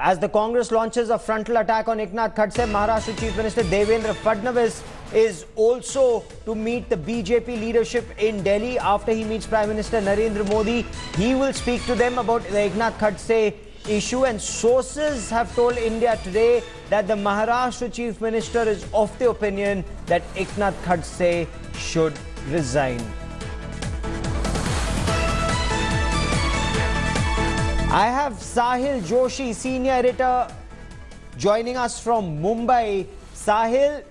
As the Congress launches a frontal attack on Eknath Khadse, Maharashtra Chief Minister Devendra Fadnavis is also to meet the BJP leadership in Delhi after he meets Prime Minister Narendra Modi. He will speak to them about the Eknath Khadse issue, and sources have told India Today that the Maharashtra Chief Minister is of the opinion that Eknath Khadse should resign. I have Sahil Joshi, senior editor, joining us from Mumbai. Sahil,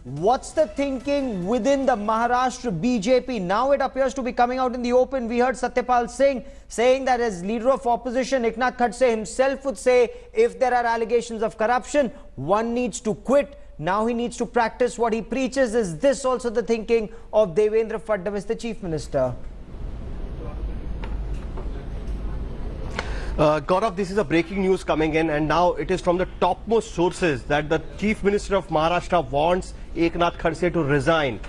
what's the thinking within the Maharashtra BJP? Now it appears to be coming out in the open. We heard Satyapal Singh saying that as leader of opposition, Eknath Khadse himself would say if there are allegations of corruption, one needs to quit. Now he needs to practice what he preaches. Is this also the thinking of Devendra Fadnavis, the Chief Minister? Gaurav, this is a breaking news coming in, and now it is from the topmost sources that the Chief Minister of Maharashtra wants Eknath Khadse to resign.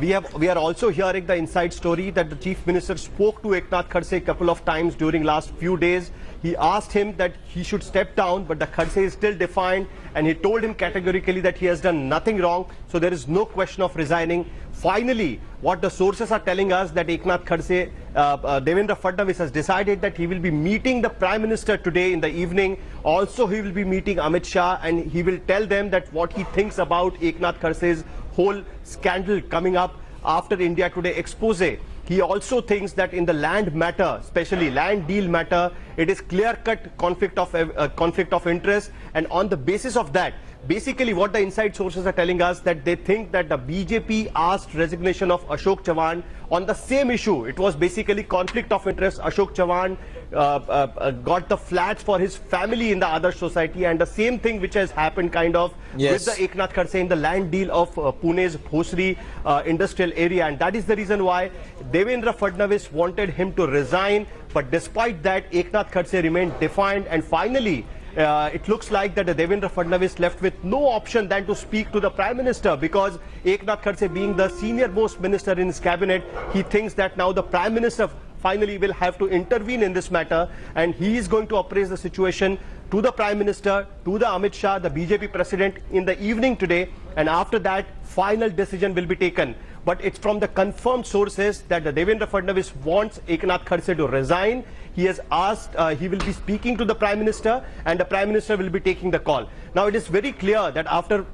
We are also hearing the inside story that the Chief Minister spoke to Eknath Khadse a couple of times during last few days. He asked him that he should step down, but the Khadse is still defiant, and he told him categorically that he has done nothing wrong, so there is no question of resigning. Finally, what the sources are telling us that Eknath Khadse, Devendra Fadnavis has decided that he will be meeting the Prime Minister today in the evening. Also, he will be meeting Amit Shah, and he will tell them that what he thinks about Eknath Khadse's whole scandal coming up after India Today expose. He also thinks that in the land matter, especially land deal matter, it is clear-cut conflict of interest, and on the basis of that, basically what the inside sources are telling us that they think that the BJP asked resignation of Ashok Chavan on the same issue. It was basically conflict of interest. Ashok Chavan got the flats for his family in the other society, and the same thing which has happened kind of with the Eknath Khadse in the land deal of Pune's Bhosri industrial area, and that is the reason why Devendra Fadnavis wanted him to resign. But despite that, Eknath Khadse remained defiant, and finally it looks like that the Devendra Fadnavis left with no option than to speak to the Prime Minister, because Eknath Khadse, being the senior most minister in his cabinet, he thinks that now the Prime Minister finally will have to intervene in this matter, and he is going to appraise the situation to the Prime Minister, to the Amit Shah, the BJP president, in the evening today, and after that final decision will be taken. But it's from the confirmed sources that the Devendra Fadnavis wants Eknath Khadse to resign. He has asked, he will be speaking to the Prime Minister, and the Prime Minister will be taking the call. Now it is very clear that after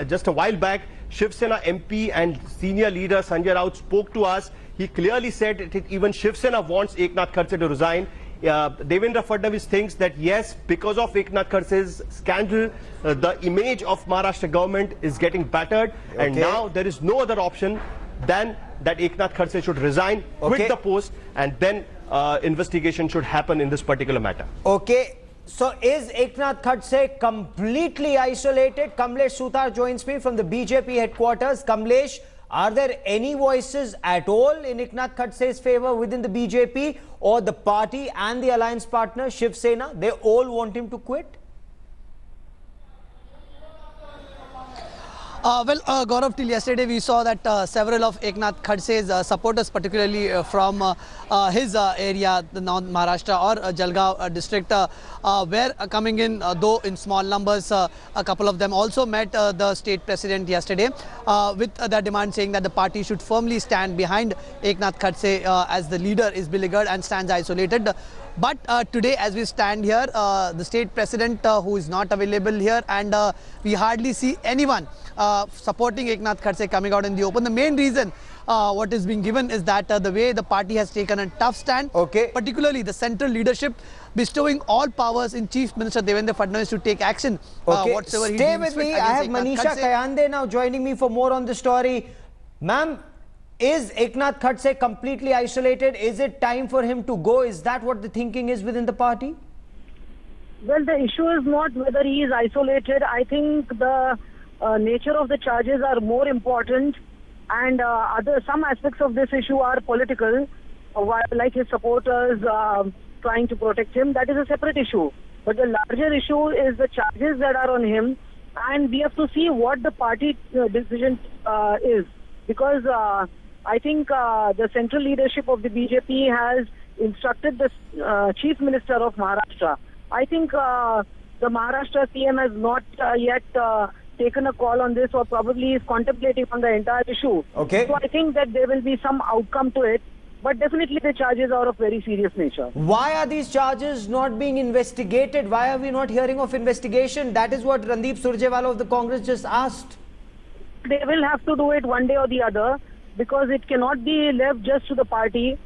just a while back, Shiv Sena MP and senior leader Sanjay Raut spoke to us. He clearly said that even Shiv Sena wants Eknath Khadse to resign. Devendra Fadnavis thinks that yes, because of Eknath Khadse's scandal, the image of Maharashtra government is getting battered, and now there is no other option than that Eknath Khadse should resign, quit the post, and then investigation should happen in this particular matter. Okay. So is Eknath Khadse completely isolated? Kamlesh Sutar joins me from the BJP headquarters. Kamlesh, are there any voices at all in Eknath Khadse's favor within the BJP or the party and the alliance partner Shiv Sena? They all want him to quit? Gaurav, till yesterday we saw that several of Eknath Khadse's supporters, particularly from his area, the North Maharashtra or Jalgaon district, were coming in, though in small numbers. A couple of them also met the state president yesterday with the demand saying that the party should firmly stand behind Eknath Khadse as the leader is beleaguered and stands isolated. But today, as we stand here, the state president who is not available here, and we hardly see anyone supporting Eknath Khadse coming out in the open. The main reason what is being given is that the way the party has taken a tough stand, particularly the central leadership bestowing all powers in Chief Minister Devendra Fadnavis to take action whatsoever he Stay with me. I have Manisha Kayande now joining me for more on the story. Ma'am, is Eknath Khadse completely isolated? Is it time for him to go? Is that what the thinking is within the party? Well, the issue is not whether he is isolated. I think the nature of the charges are more important, and some aspects of this issue are political, like his supporters trying to protect him. That is a separate issue. But the larger issue is the charges that are on him, and we have to see what the party decision is. Because I think the central leadership of the BJP has instructed the Chief Minister of Maharashtra. I think The Maharashtra CM has not yet taken a call on this, or probably is contemplating on the entire issue. Okay. So I think that there will be some outcome to it, but definitely the charges are of very serious nature. Why are these charges not being investigated? Why are we not hearing of investigation? That is what Randeep Surjewala of the Congress just asked. They will have to do it one day or the other, because it cannot be left just to the party,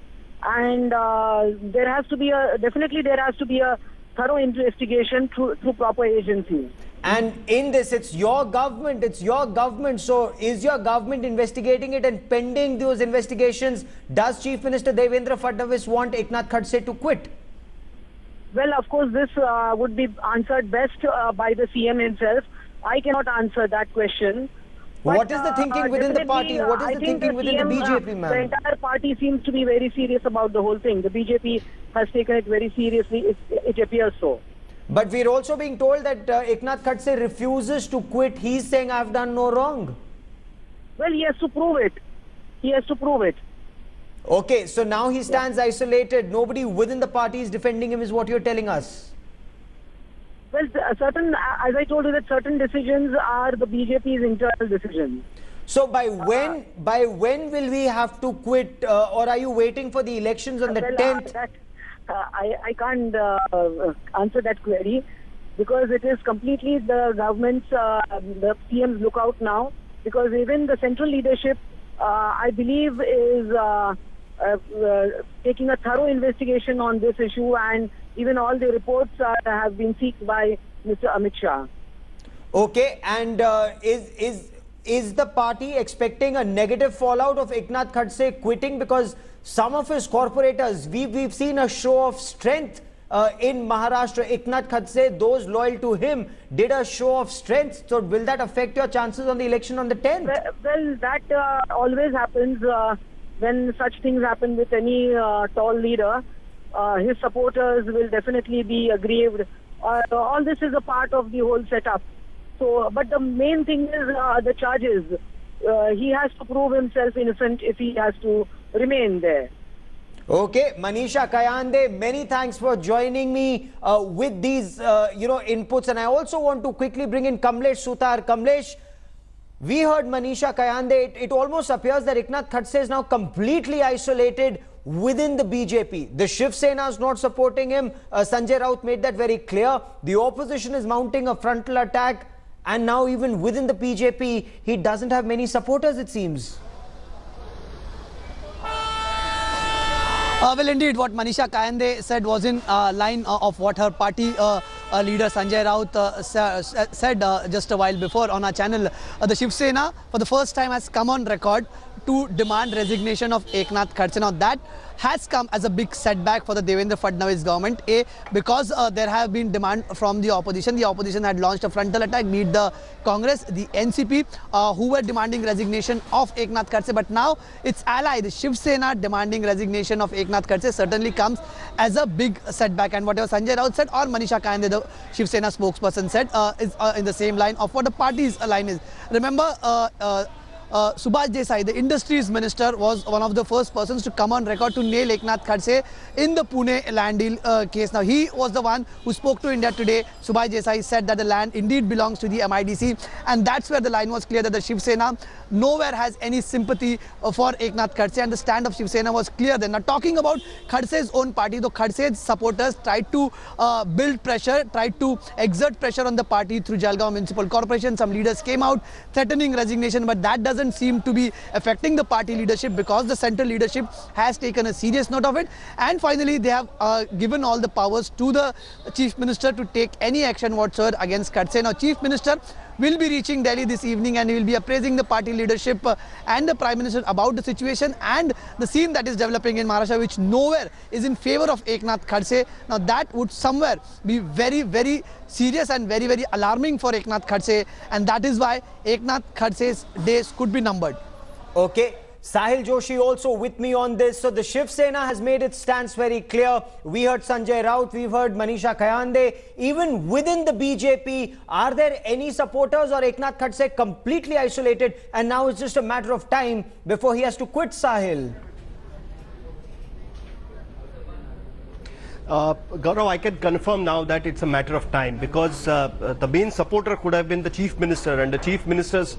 and there has to be a thorough investigation through proper agencies. And in this, it's your government. So is your government investigating it? And pending those investigations, does Chief Minister Devendra Fadnavis want Eknath Khadse to quit? Well, of course, this would be answered best by the CM himself. I cannot answer that question. But, what is the thinking within the party? What is I the think thinking within the BJP, ma'am? The entire party seems to be very serious about the whole thing. The BJP has taken it very seriously. It appears so. But we're also being told that Eknath Khadse refuses to quit. He's saying, I've done no wrong. Well, he has to prove it. Okay, so now he stands isolated. Nobody within the party is defending him, is what you're telling us. Well, as I told you, that certain decisions are the BJP's internal decisions. So by when will we have to quit, or are you waiting for the elections on the 10th? I can't answer that query, because it is completely the government's, the PM's lookout now, because even the central leadership, I believe, is taking a thorough investigation on this issue, and even all the reports have been sought by Mr. Amit Shah. Okay, and is the party expecting a negative fallout of Eknath Khadse quitting? Because some of his corporators, we've seen a show of strength in Maharashtra. Eknath Khadse, those loyal to him, did a show of strength. So will that affect your chances on the election on the 10th? Well, that always happens when such things happen with any tall leader. His supporters will definitely be aggrieved. All this is a part of the whole setup. So, but the main thing is the charges. He has to prove himself innocent if he has to remain there. Okay, Manisha Kayande, many thanks for joining me with these inputs. And I also want to quickly bring in Kamlesh Sutar. Kamlesh, we heard Manisha Kayande. It almost appears that Eknath Khadse is now completely isolated within the BJP. The Shiv Sena is not supporting him. Sanjay Raut made that very clear. The opposition is mounting a frontal attack. And now even within the BJP, he doesn't have many supporters, it seems. Well, indeed, what Manisha Kayande said was in line of what her party leader Sanjay Raut said just a while before on our channel. The Shiv Sena, for the first time, has come on record to demand resignation of Eknath Khadse. Now, that has come as a big setback for the Devendra Fadnavis government. Because there have been demand from the opposition. The opposition had launched a frontal attack, be it the Congress, the NCP, who were demanding resignation of Eknath Khadse. But now its ally, the Shiv Sena, demanding resignation of Eknath Khadse certainly comes as a big setback. And whatever Sanjay Raut said, or Manisha Kayande, the Shiv Sena spokesperson, said is in the same line of what the party's line is. Remember, Subhash Desai, the industries minister, was one of the first persons to come on record to nail Eknath Khadse in the Pune land deal case. Now, he was the one who spoke to India Today. Subhash Desai said that the land indeed belongs to the MIDC, and that's where the line was clear that the Shiv Sena nowhere has any sympathy for Eknath Khadse, and the stand of Shiv Sena was clear then. Now, talking about Khadse's own party, though Khadse's supporters tried to build pressure, tried to exert pressure on the party through Jalgaon Municipal Corporation. Some leaders came out threatening resignation, but that doesn't seem to be affecting the party leadership, because the central leadership has taken a serious note of it. And finally, they have given all the powers to the Chief Minister to take any action whatsoever against Khadse. Now, Chief Minister will be reaching Delhi this evening, and he will be appraising the party leadership and the Prime Minister about the situation and the scene that is developing in Maharashtra, which nowhere is in favor of Eknath Khadse. Now, that would somewhere be very, very serious and very, very alarming for Eknath Khadse, and that is why Eknath Khadse's days could be numbered. Okay. Sahil Joshi also with me on this. So the Shiv Sena has made its stance very clear. We heard Sanjay Raut, we've heard Manisha Kayande. Even within the BJP, are there any supporters, or Eknath Khadse completely isolated and now it's just a matter of time before he has to quit, Sahil? Gaurav, I can confirm now that it's a matter of time because the main supporter could have been the Chief Minister, and the Chief Minister's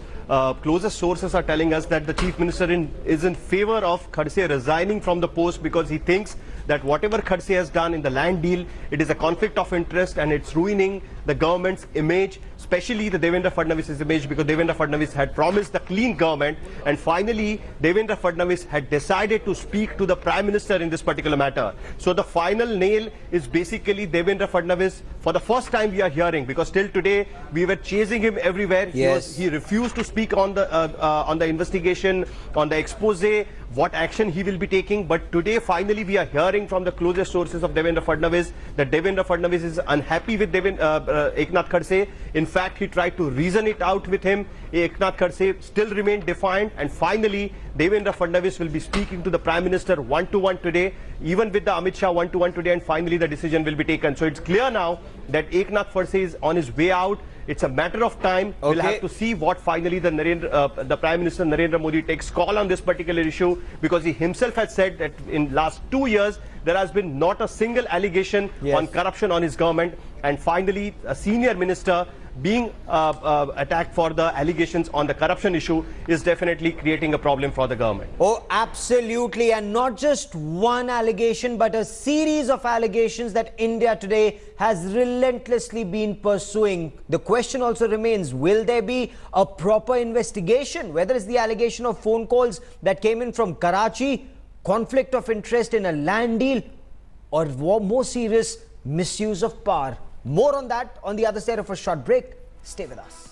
closest sources are telling us that the Chief Minister is in favor of Khadse resigning from the post because he thinks that whatever Khadse has done in the land deal, it is a conflict of interest and it's ruining the government's image, especially the Devendra Fadnavis' image, because Devendra Fadnavis had promised the clean government, and finally Devendra Fadnavis had decided to speak to the Prime Minister in this particular matter. So the final nail is basically Devendra Fadnavis. For the first time we are hearing, because till today we were chasing him everywhere. Yes. He refused to speak on the investigation, on the expose, what action he will be taking. But today finally we are hearing from the closest sources of Devendra Fadnavis that Devendra Fadnavis is unhappy with Eknath Khadse. In fact, he tried to reason it out with him. Eknath Khadse still remained defiant, and finally Devendra Fadnavis will be speaking to the Prime Minister one-to-one today, even with the Amit Shah one-to-one today, and finally the decision will be taken. So it's clear now that Eknath Khadse is on his way out. It's a matter of time. Okay. We'll have to see what finally the Prime Minister Narendra Modi takes call on this particular issue, because he himself has said that in last 2 years there has been not a single allegation on corruption on his government, and finally a senior minister being attacked for the allegations on the corruption issue is definitely creating a problem for the government. Oh, absolutely. And not just one allegation, but a series of allegations that India today has relentlessly been pursuing. The question also remains, will there be a proper investigation? Whether it's the allegation of phone calls that came in from Karachi, conflict of interest in a land deal, or more serious misuse of power. More on that on the other side of a short break. Stay with us.